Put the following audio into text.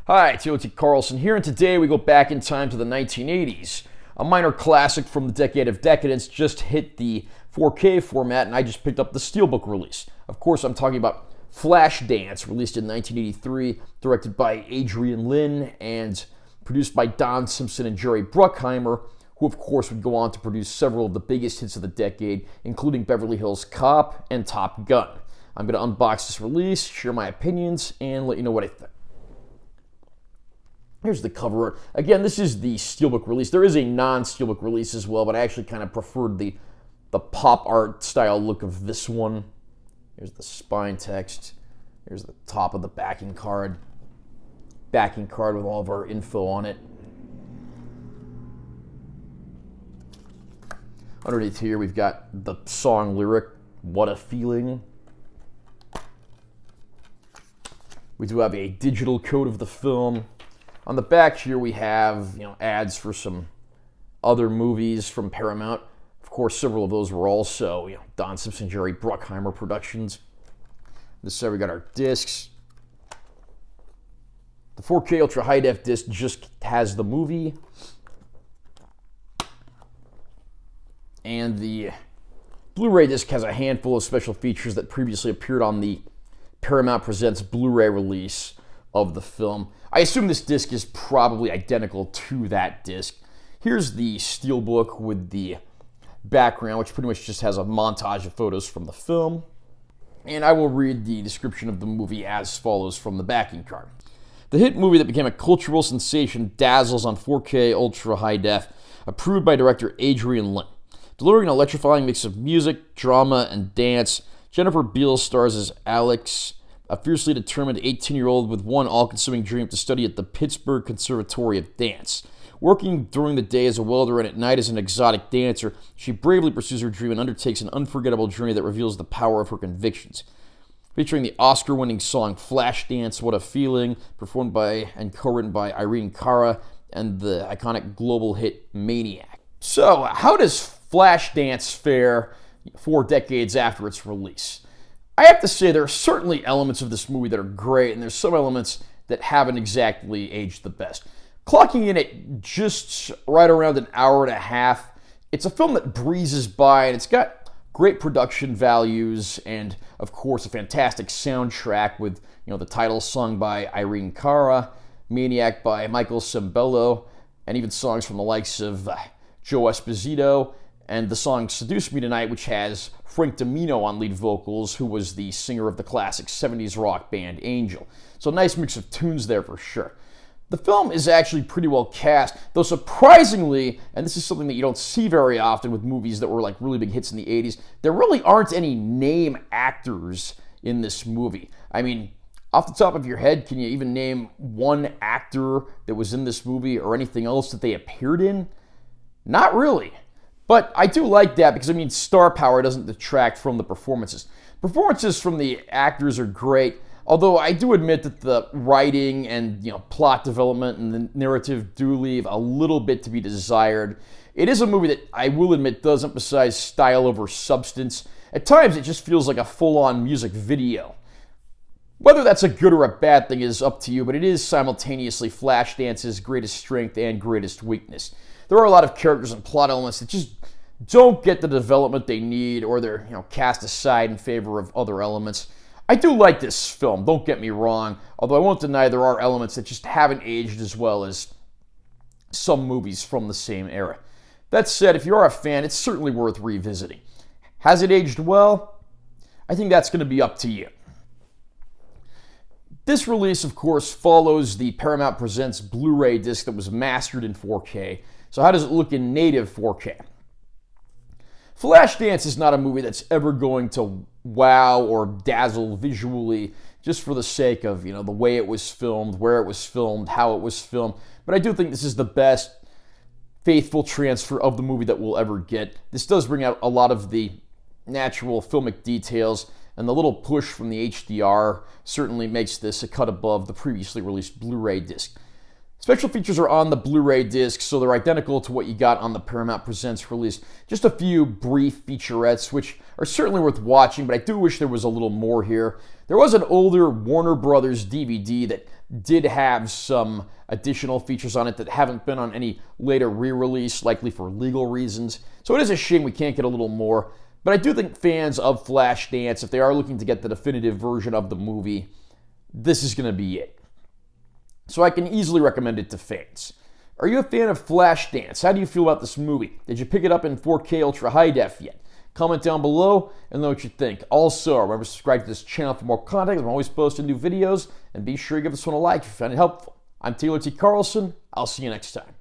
Hi, T.O.T. Carlson here, and today we go back in time to the 1980s. A minor classic from the decade of decadence just hit the 4K format, and I just picked up the Steelbook release. Of course, I'm talking about Flashdance, released in 1983, directed by Adrian Lyne, and produced by Don Simpson and Jerry Bruckheimer, who of course would go on to produce several of the biggest hits of the decade, including Beverly Hills Cop and Top Gun. I'm going to unbox this release, share my opinions, and let you know what I think. Here's the cover art. Again, this is the Steelbook release. There is a non-Steelbook release as well, but I actually kind of preferred the pop art style look of this one. Here's the spine text. Here's the top of the backing card. Backing card with all of our info on it. Underneath here, we've got the song lyric, "What a Feeling." We do have a digital code of the film. On the back here, we have ads for some other movies from Paramount. Of course, several of those were also Don Simpson, Jerry Bruckheimer productions. This side we got our discs. The 4K Ultra High Def disc just has the movie, and the Blu-ray disc has a handful of special features that previously appeared on the Paramount Presents Blu-ray release of the film. I assume this disc is probably identical to that disc. Here's the Steelbook with the background, which pretty much just has a montage of photos from the film. And I will read the description of the movie as follows from the backing card. The hit movie that became a cultural sensation dazzles on 4K Ultra High Def, approved by director Adrian Lyne. Delivering an electrifying mix of music, drama, and dance, Jennifer Beal stars as Alex, a fiercely determined 18-year-old with one all-consuming dream to study at the Pittsburgh Conservatory of Dance. Working during the day as a welder and at night as an exotic dancer, she bravely pursues her dream and undertakes an unforgettable journey that reveals the power of her convictions. Featuring the Oscar-winning song Flashdance, What a Feeling, performed by and co-written by Irene Cara, and the iconic global hit Maniac. So, how does Flashdance fare 4 decades after its release? I have to say there are certainly elements of this movie that are great, and there's some elements that haven't exactly aged the best. Clocking in at just right around an hour and a half, it's a film that breezes by, and it's got great production values, and of course a fantastic soundtrack with the title sung by Irene Cara, Maniac by Michael Sembello, and even songs from the likes of Joe Esposito, and the song Seduce Me Tonight, which has Frank Domino on lead vocals, who was the singer of the classic 70s rock band Angel. So a nice mix of tunes there for sure. The film is actually pretty well cast, though surprisingly, and this is something that you don't see very often with movies that were like really big hits in the 80s, there really aren't any name actors in this movie. I mean, off the top of your head, can you even name one actor that was in this movie or anything else that they appeared in? Not really. But I do like that because, star power doesn't detract from the performances. Performances from the actors are great, although I do admit that the writing and plot development and the narrative do leave a little bit to be desired. It is a movie that I will admit does emphasize style over substance. At times, it just feels like a full-on music video. Whether that's a good or a bad thing is up to you, but it is simultaneously Flashdance greatest strength and greatest weakness. There are a lot of characters and plot elements that just don't get the development they need, or they're cast aside in favor of other elements. I do like this film, don't get me wrong, although I won't deny there are elements that just haven't aged as well as some movies from the same era. That said, if you are a fan, it's certainly worth revisiting. Has it aged well? I think that's going to be up to you. This release, of course, follows the Paramount Presents Blu-ray disc that was mastered in 4K. So how does it look in native 4K? Flashdance is not a movie that's ever going to wow or dazzle visually just for the sake of, the way it was filmed, where it was filmed, how it was filmed. But I do think this is the best faithful transfer of the movie that we'll ever get. This does bring out a lot of the natural filmic details, and the little push from the HDR certainly makes this a cut above the previously released Blu-ray disc. Special features are on the Blu-ray disc, so they're identical to what you got on the Paramount Presents release. Just a few brief featurettes, which are certainly worth watching, but I do wish there was a little more here. There was an older Warner Brothers DVD that did have some additional features on it that haven't been on any later re-release, likely for legal reasons. So it is a shame we can't get a little more. But I do think fans of Flashdance, if they are looking to get the definitive version of the movie, this is going to be it. So I can easily recommend it to fans. Are you a fan of Flashdance? How do you feel about this movie? Did you pick it up in 4K Ultra High Def yet? Comment down below and know what you think. Also, remember to subscribe to this channel for more content. I'm always posting new videos. And be sure you give this one a like if you found it helpful. I'm Taylor T. Carlson. I'll see you next time.